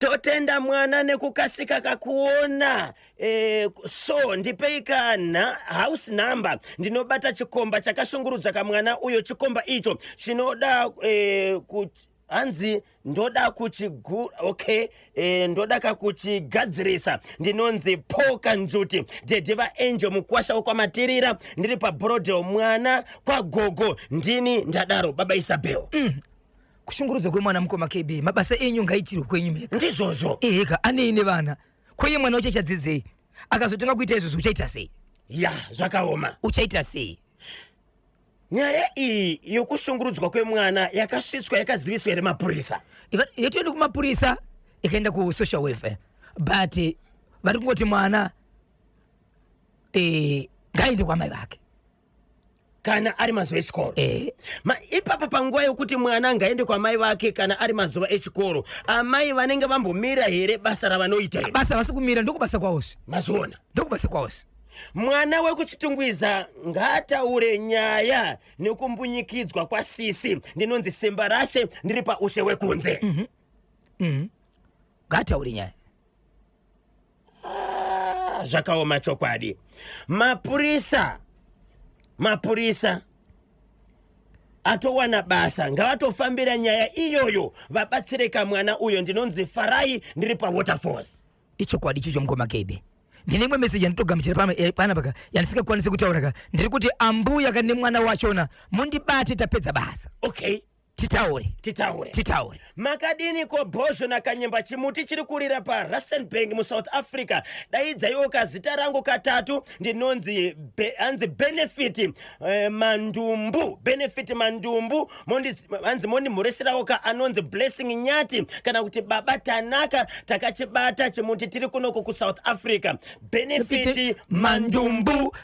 totenda mwana nekukasika kakuona so ndipeikana house number ndinobata chikomba chakashungurudza kamwana uyo chikomba icho chinoda hanzi ndoda ndoda kakuchigadzirisa ndinonzi Poka Njuti Dedeva Angel mukwasha wokwamatirira ndiri pabrodel mwana kwa gogo ndini ndadaro baba Isabel. Kushungurudza kwemwana mukoma KB mabasa enyu ngaichiro kwenyu meka ndizozo eka anene vana kweye mwana uchachadzidzei akazotenga kuita izvo uchaita sei? Ya zvakaoma uchaita sei? Nyaya iyi yokushungurudzwa kwemwana yakasvitswa yakaziviswa here mapurisa yatoenda kumapurisa ikaenda kusocial welfare but vari kungoti mwana ngaende kwamai vake kana ari mazuva echikoro. Ipapa panguva yokuti mwana ngaende kwamai vake kana ari mazuva echikoro amai vanenge vambomira here basa ravanoita here? Basa vasi kumira ndokubasa kwavosi mazuona ndokubasa kwavosi. Mwana wekuchitungwiza ngataure nyaya nekumbunyikidzwa kwasisi ndinonzi Simba Rashe ndiri paushe wekunze. Ngataure nyaya zvakaoma chokwadi. Mapurisa atowana basa ngavatofambira nyaya iyoyo vabatsireka mwana uyo ndinonzi Farai ndiri paWaterforce. ichokwadi ichicho mukoma KB ndine imwe message yanitogamuchira pana paka yandisingakwanise kutaura ka ndiri kuti ambuya kane mwana wachona mundibate tapedza basa. Okay, titaure makadini ko bhozvo nakanyemba chimuti chiri kurira paRustenburg muSouth Africa daidzaiwo kazita rangu katatu ndinonzi hanzi Benefit Mandumbu hanzi mondimhurisirawo ka anonzi Blessing Nyati kana kuti Baba Tanaka takachibata chimuti tiri kunoko kuSouth Africa. Benefit Mandumbu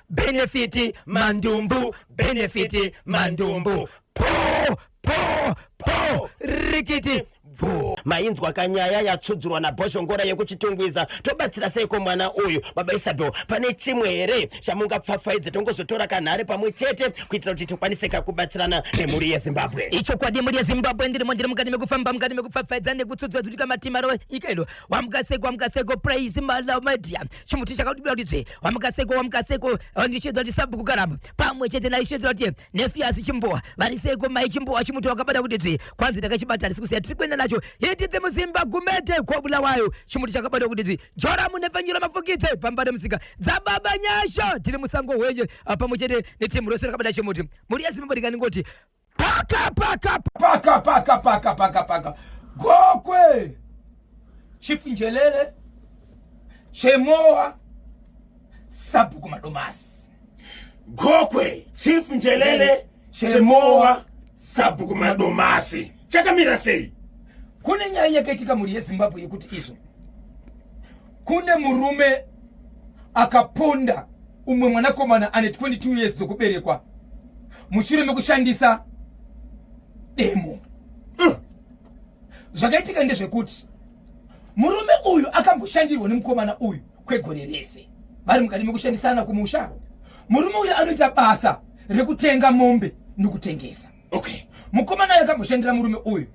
rikiti mainzwa kanyaya yatsudzurwa naBhoshongora yekuchitungwiza tobatsira seiko mwana uyu baba Isabel? Pane chimwe here chamungapfapfaidze tongozotora kanhare pamwe chete kuitira kuti tikwanise kubatsirana nemhuri yeZimbabwe? ichokwadi mhuri yeZimbabwe ndirimo ndiri mukati mekufamba mukati mekupfapfaidza nekutsudzura kuti kamatimaro ikaino wamukaseko praise malamedia chimuti chakadibira kuti wamukaseko ndichedzwa kuti sabhuku karamba pamwe chete naishedzwa kuti nefiasi chimbowa variseko mai chimbowa chimuti wakabata kuti kwanzi takachibata risikusiya tiri kuenda nacho yetite muzimba gumete kwabula wayo chimuti chakabata kuti jora munefanyira mafukitse pambade musika dzababa nyasha tiri musango hwenye pamwe chete netimu rose rakabata chimuti muri yeZimbabwe rikaningoti paka gokwe chifinjelele chemowa sabhuku madomasi. Gokwe chifinjelele chemowa sabhuku madomasi chakamira sei? Kune nyaya yakaitika muri yeZimbabwe yekuti izvo kune murume akaponda umwe mwanakomana ane 22 years zokuberekwa mushure mekushandisa demo. Zvakaitika ndezvekuti murume uyu akamboshandirwa nemukomana uyu kwegore rese vari mukati mekushandisana kumusha. Murume uyu anoita basa rekutenga mombe nekutengesa. Okay, mukomana akamboshandira murume uyu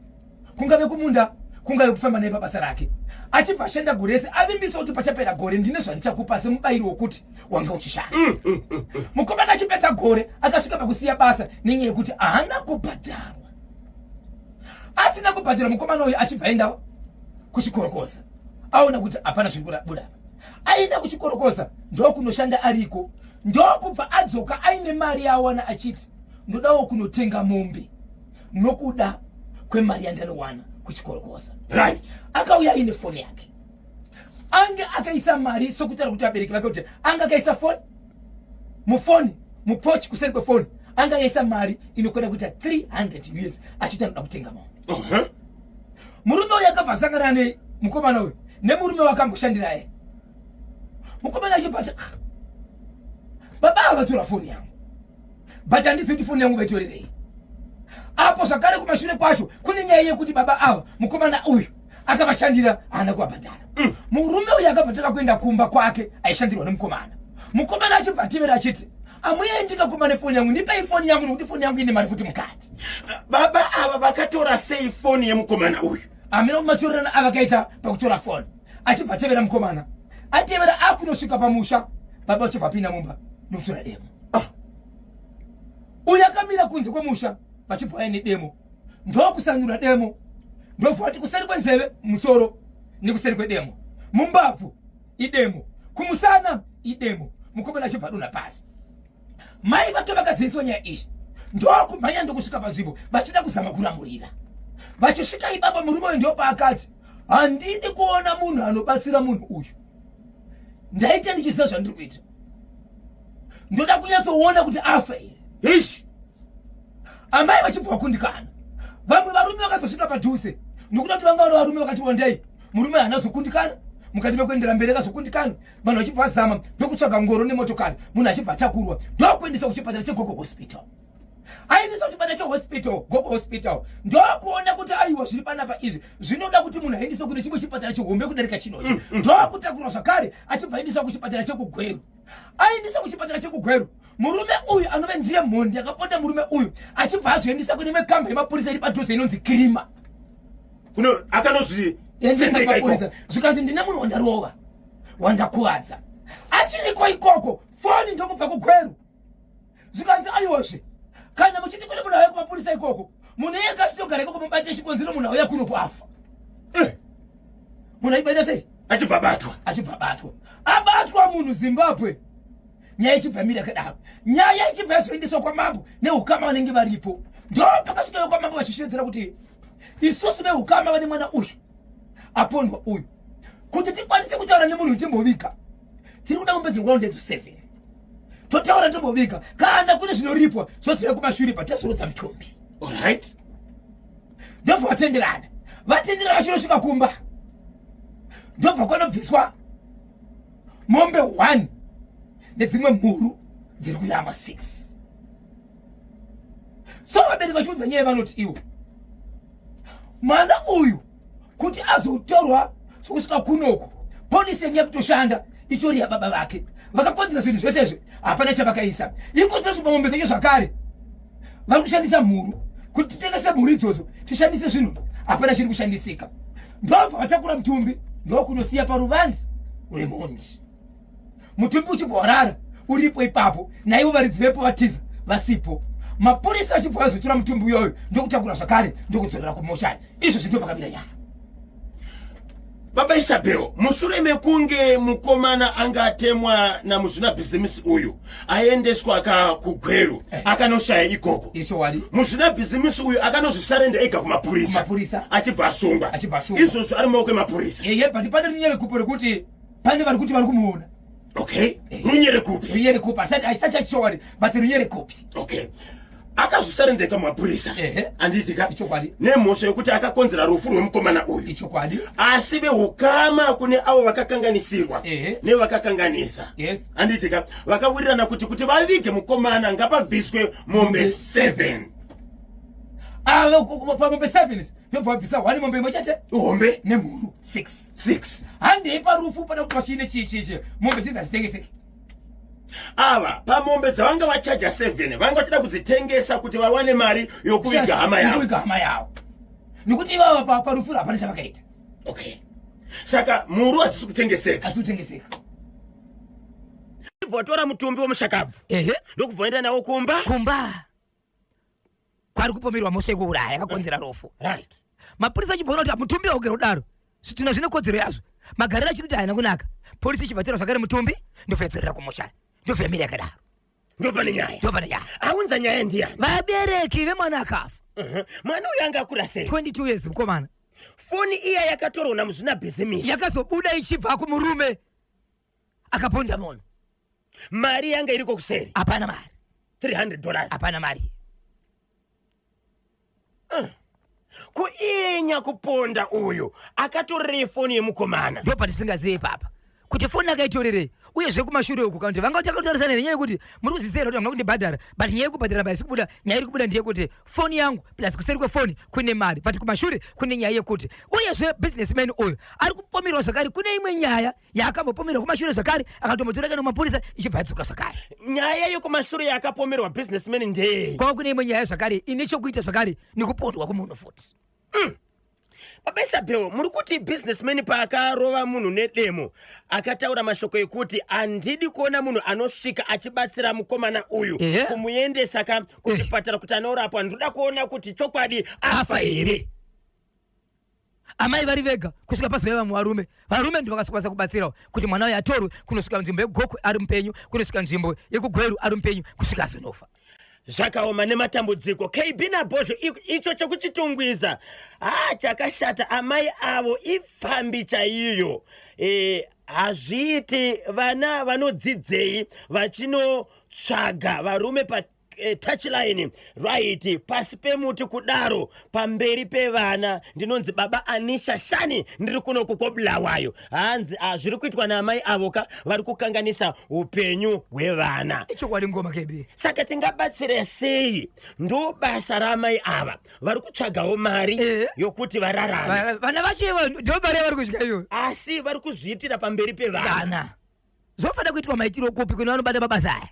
kungave kumunda kungave kufamba naye pabasa rake achibva ashanda gore rese avimbisa kuti pachapera gore ndine zvandichakupa semubayiro wokuti wanga uchishanda. Mukomana achipedza gore akasvika pakusiya basa nenyaya yekuti haana kubhadharwa. Asina kubhadharwa mukomana uyu achibva aenda kuchikorokosa aona kuti hapana zviri kubuda aenda kuchikorokosa ndokunoshanda ariko ndokubva adzoka aine mari yawana achiti ndodawo kunotenga mombe nokuda kwemari yandanowana kuchikorokosa. Right. Akauya aine foni yake ange akaisa mari sokutaura kuti abereki vake kuti anga akaisa foni mufoni mupochi kuseri kwefoni anga akaisa mari inokwenda kuita 300 US achiita noda kutenga mombe. Murume uyu akabva asangana nemukomana uyu nemurume wakamboshandira ye. Mukomana achibva baba akatora foni yangu but handisi kuti foni yangu vaitorerei. Apo zvakare kumashure kwacho kune nyaya yekuti baba ava mukomana uyu akavashandira haana kuvabhadhara. Murume uyu akabva kuenda kumba kwake aishandirwa nemukomana. Mukomana achibva ativera achiti amuendi kakuma nefoni yangu ndipei foni yangu nekuti foni yangu ine mari futi mukati. Baba ava vakatora sei foni yemukomana uyu? amene umatorerana avakaita pakutora foni achibva atevera mukomana atevera akunosvika pamusha baba uchibva apinda mumba nokutora demo uyu akamira kunze kwemusha vachibva aine demo ndokusanura demo ndobva ati kuseri kwenzeve musoro nekuseri kwedemo mumbabvu idemo kumusana idemo mukomana achibva adonha pasi mai vake vakaziviswa nyaya izvi ndokumhanya ndokusvika panzvimbo vachida kuzama kuramurira vachisvika ibaba murume uyu ndopaakati handidi kuona munhu anobatsira munhu uyu ndaita ndichiziva zvandiri kuita ndoda kunyatsoona kuti afa here ishi amai vachibva vakundikana vamwe varume vakazosvika padhuze nokuda kuti vanga vari varume vakati wandei murume haana zokundikana mukati mekuendera mberi akazokundikana vanhu vachibva vazama ndokutsvaga ngoro nemotokari munhu achibva atakurwa ndokuendesa kuchipatara chegogo hospital aendesa kuchipatara chehospital gogo hospital ndokuona kuti aiwa zviri panapa izvi zvinoda kuti munhu aendesa kune chimwe chipatara chihombe kudarika chinochi ndokutakurwa zvakare achibva aendesa kuchipatara chekugweru aendesa kuchipatara chekugweru murume uyu anove ndiye mhondi akaponda murume uyu achibva azoendesa kune mekamba yemapurisa iri padhuze inonzi kirima akanozviendesa zvikanzi ndine munhu wandarova wandakuvadza achiriko ikoko foni ndokubva kugweru zvikanzi aiwozve kana muchiti kune munhu auya kumapurisa ikoko munhu ega achitogara ikoko mubate chikonzero munhu auya kuno kuafa munhu aibaita sei achibva abatwa abatwa munhu Zimbabwe nyaya ichibva mira kadaro nyaya ichibva yazoendeswa kwamambo neukama vanenge varipo ndo pakasvikayo kwamambo vachishedzera kuti isusu veukama vane mwana uyu apondwa uyu kuti tikwanise kutaura nemunhu timbovika tiri kuda mombe dzingwarondedzo 7 totaura timbovika kana kune zvinoripwa zvoziva kumashure patesurudza mutumbi alright ndobva vatenderana vachinosvika kumba ndobva kwanobviswa mombe 1 nedzimwe mhuru dziri kuyama 6 so vaberi vachiudza nyaya vanoti iwo mwana uyu kuti azotorwa sokusvika kunoko polisi yange kutoshanda itori yababa vake vakakonzera zvinhu zvesezve hapana chavakaisa iko tinosvipa mombe dzacho zvakare vari kushandisa mhuru kuti titengese mhuru idzodzo tishandise zvinhu hapana chiri kushandisika ndobva vatakura mutumbi ndokunosiya paruvanzi uri mhondi mutumbi uchibva warara uripo ipapo naivo varidzi vepo vatiza vasipo mapurisa achibva vazotora mutumbi uyoyo ndokutakura zvakare ndokudzorera kumoshari izvo zvindo vakamira nyara baba Isabel mushure mekunge mukomana angatemwa namuzvina bhizimisi uyu aendeswa kugweru akanoshaya ikoko muzvina bhizimisi uyu akanozvisarenda ega kumapurisa achibva asungwa izvozvo ari mumaoko emapurisa but pane runyere kupo rekuti pane vari kuti vari kumuona okay runyere kupi asati achishowari but runyere kupi okay akazvisarendeka mumapurisa anditika nemhosva yokuti akakonzera rufu rwemukomana uyu asi veukama kune avo vakakanganisirwa nevakakanganisa anditika vakawirirana kuti vavige mukomana ngapabviswe mombe 7 pamombe 7 ndobva vabvisa 1 mombe imwe chete hombe nemhuru 6 handei parufu pada kuti vachine chichichi mombe dzidzi hadzitengeseki ava pamombe dzavanga vachaja 7 vanga vachida kudzitengesa kuti vawane mari yokuviga hama yavo nekuti ivava parufuro hapana chavakaita okay saka mhuru hadzisi kutengeseka vatora mutumbi womushakabvu ndokubvoenda nawo kumba kwari kupomerwa mhosva yekuuraya akakonzera rofu mapurisa achibvaona kuti mutumbi augera kudaro zvitunha zvine kodzero yazvo magariro achiri kuti haina kunaka polisi ichibvatira zvakare mutumbi ndofedzerera kumoshari ndofemiri yakadaro ndopane nyaya aunza nyaya ndiyani vabereki vemwana akafa mwana uyu anga akura sei 22 years mukomana foni iya yakatorwa namuzvina bhizimisi yakazobuda ichibva kumurume akaponda munhu mari yanga iriko kuseri hapana mari $300 hapana mari kuinya kuponda uyu akatorerei foni yemukomana ndo patisingazivi papa kuti foni akaitorerei uyezve kumashure uku kuti vanga takatarisana nenyaya yekuti muri kuzvisera kuti vanga kundibhadhara but nyaya yekubhadhara baisi kubuda nyaya iri kubuda ndeyekuti foni yangu plus kuseri kwefoni kune mari but kumashure kune nyaya yekuti uyezve businessman uyu ari kupomerwa zvakare kune imwe nyaya yaakambopomerwa kumashure zvakare akatombotoreka nemapurisa ichibva yadzoka zvakare nyaya yekumashure yakapomerwa businessman ndei kwava kune imwe nyaya zvakare ine chokuita zvakare nekupondwa kwemunhu futi Baba Isabel, muri kuti businessman pakarova munhu nedemo akataura mashoko ekuti andidi kuona munhu anosvika achibatsira mukomana uyu kumuendesa kuchipatara kuti anorapwa, ndoda kuona kuti chokwadi afa here. Amai vari vega kusvika pazuva vamwe varume ndivo vakasokwanisa kubatsirawo kuti mwana uyu atorwe kunosvika nzvimbo yeGokwe ari mupenyu, kunosvika nzvimbo yeKugweru ari mupenyu, kusvika azonofa. Zvakaoma nematambudziko. KB naBhozho icho chokuchitungwiza chakashata. Amai avo ifambi chaiyo. Hazviiti vana vanodzidzei vachinotsvaga varume touchline right pasi pemuti kudaro pamberi pevana. Ndinonzi baba Anisha Shani ndiri kuno kukobulawayo. Hanzi zviri kuitwa naamai avoka vari kukanganisa upenyu hwevana. Icho kwadi ngoma KB. Saka tingabatsira sei? Ndo basa ramai ava vari kutsvagawo mari yokuti vararame. Vana vachivo ndo mari vari kudya iyo. Asi vari kuzviitira pamberi pevana. Zvofanira kuitwa maitiro kupi kune vanobata mabasa aya?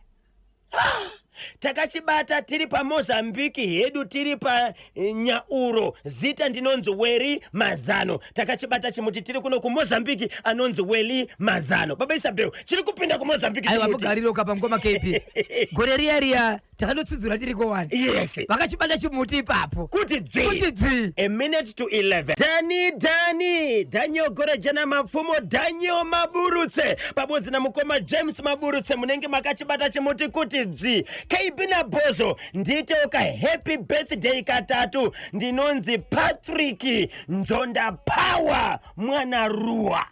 Takachibata tiri paMozambique hedu, tiri paNyauro, zita ndinonzi Weri Mazano. Takachibata chimuti tiri kuno kuMozambique anonzi Weli Mazano. Baba Isabel, chiri kupinda kuMozambique chimuti. Aiwa mugariro kapa ngoma KP. Gore riya takandotsudzura tiri kowani. Yes. Vakachibata chimuti ipapo. Kuti G. A minute to 11. Dani Danyogora jana mapfumo Danyo Maburutse pabodzi na mukoma James Maburutse munenge makachibata chimuti kuti G. KB naBhozho ndite uka happy birthday katatu ndinonzi Patrick Njonda Power mwana ruwa.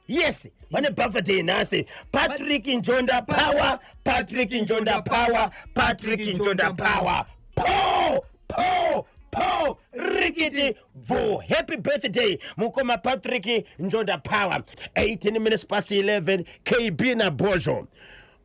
Yes, vane birthday nasi. Patrick Njonda Power, Patrick Njonda Power, Patrick Njonda Power. Po rikiti vo. Happy birthday mukoma Patrick Njonda Power. 18 minutes past 11. KB naBhozho.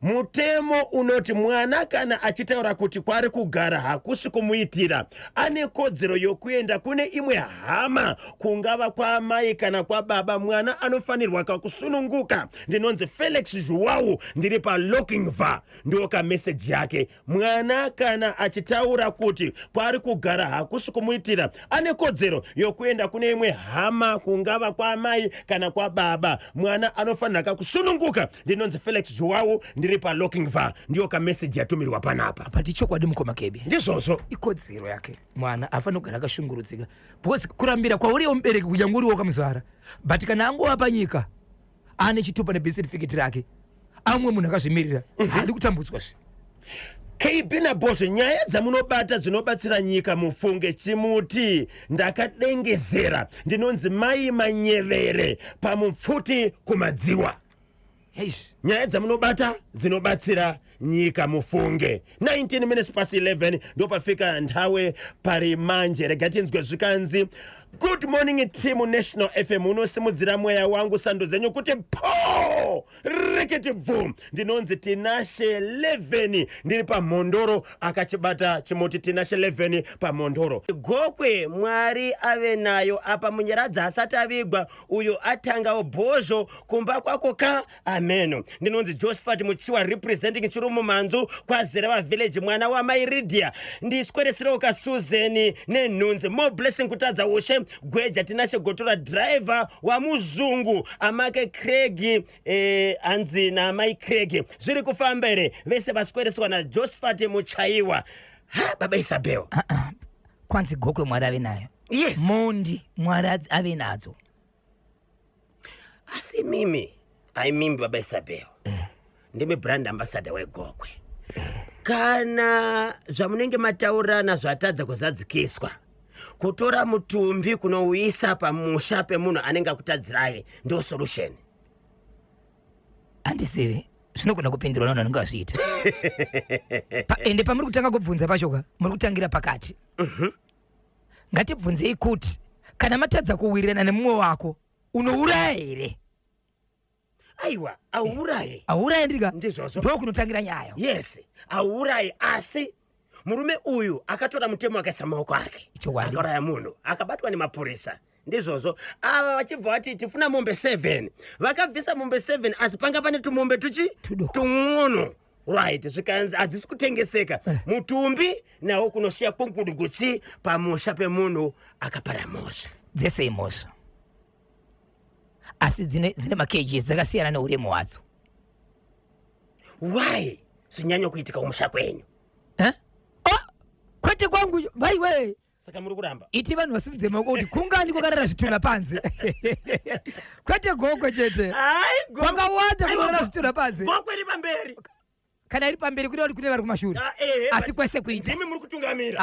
Mutemo unoti mwana kana achitaura kuti kwari kugara hakusi kumuitira, ane kodzero yokuenda kune imwe hama, kungava kwa mai kana kwa baba. Mwana anofanirwa kusununguka. Ndinonzi Felix Joao ndiri pa Lochinvar ndio ka message yake. Mwana kana achitaura kuti kwari kugara hakusi kumuitira, ane kodzero yokuenda kune imwe hama, kungava kwa mai kana kwa baba. Mwana anofanirwa kusununguka. Ndinonzi Felix Joao ndiri pa Lochinvar ndio ka message yatumirwa panapa. Pati chokwadi mukoma KB. Ndizvozvo ikodzero yake. Mwana afana kugara akashungurudzika. Because kurambira kwa uri mubereki kuja nguriwo kamuzvara. But kana angova panyika ane chitupa nebirth certificate rake, amwe munhu akazvimirira hadi kutambudzwa zve. KB naBhozho, nyaya dzamunobata dzinobatsira nyika mufunge chimuti ndakadengezera. Ndinonzi Mai Manyevere pamupfuti kumadziwa. Nyaya dzamunobata dzinobatsira nyika mufunge. 19 minutes past 11 ndo pafika nthawe pari manje. Rega tinzwe zvikanzi Good morning team National FM, unosimudzira mweya wangu sando dzenyu kuti po rikiti bvum. Ndinonzi Tinashe 11 ndiri paMhondoro akachibata chimuti Tinashe 11 paMhondoro. Gokwe Mwari ave nayo apa munyaradza asati avigwa uyo atangawo Bhozho kumba kwako ka ameno. Ndinonzi Josephat Muchiwa representing Chirumu Manzu kwa Zereva village mwana wa Mai Lydia. Ndisweresero ka Susan nenunzi more blessing kutadza ushe Gweja Tinashe Gotora driver wa muzungu amake Craig anzi na Mai Craig zviri kufamba ere vese vaswereswa na Josephat Muchaiwa. Baba Isabel, kwanzi Gokwe Mwari ave nayo. Yes. Mondi Mwari ave nadzo. Asi mimi Baba Isabel ndimi brand ambassador weGokwe. Kana zvamunenge mataurana zvatadza kuzadzikiswa, kutora mutumbi kunouisa pamusha pemunhu anenge akutadzirai ndo solution. Andisivi zvinogona kupindurwa navanhu vanenge vazviita. Ende pamuri kutanga kubvunza pachoka muri kutangira pakati. Ngatibvunzei kuti kana matadza kuwirirana nemumwe wako unouraya here? Aiwa, auraye. Auraye ndika? Ndizvozvo. Ndo kunotangira nyaya. Yes, auraye asi murume uyu akatora mutemo akaisa maoko ake. Akauraya munhu akabatwa nemapurisa. Ndizvozvo ava vachibva vati tifuna mombe 7. Vakabvisa mombe 7 asi panga pane tumombe tung'ono. Right, zvikanzi hadzisi kutengeseka. Mutumbi nawo kunoshiya kunguduguchi pamusha pemunhu akapara mhosva. dzese imoso asi dzine makeji dzakasiyana neuremu wadzo. Why sinyanya kuitika kumusha kwenyu? Kwete kwangu baiwe saka muri kuramba iti vanhu vasimudze maoko kuti kungani kwakarara zvituna panze. Kwete gogo chete kwakawanda kunorara zvituna panze. Gogo iri pamberi kana iri pamberi kune vari kumashure asi kwese kuita ndimi muri kutungamira.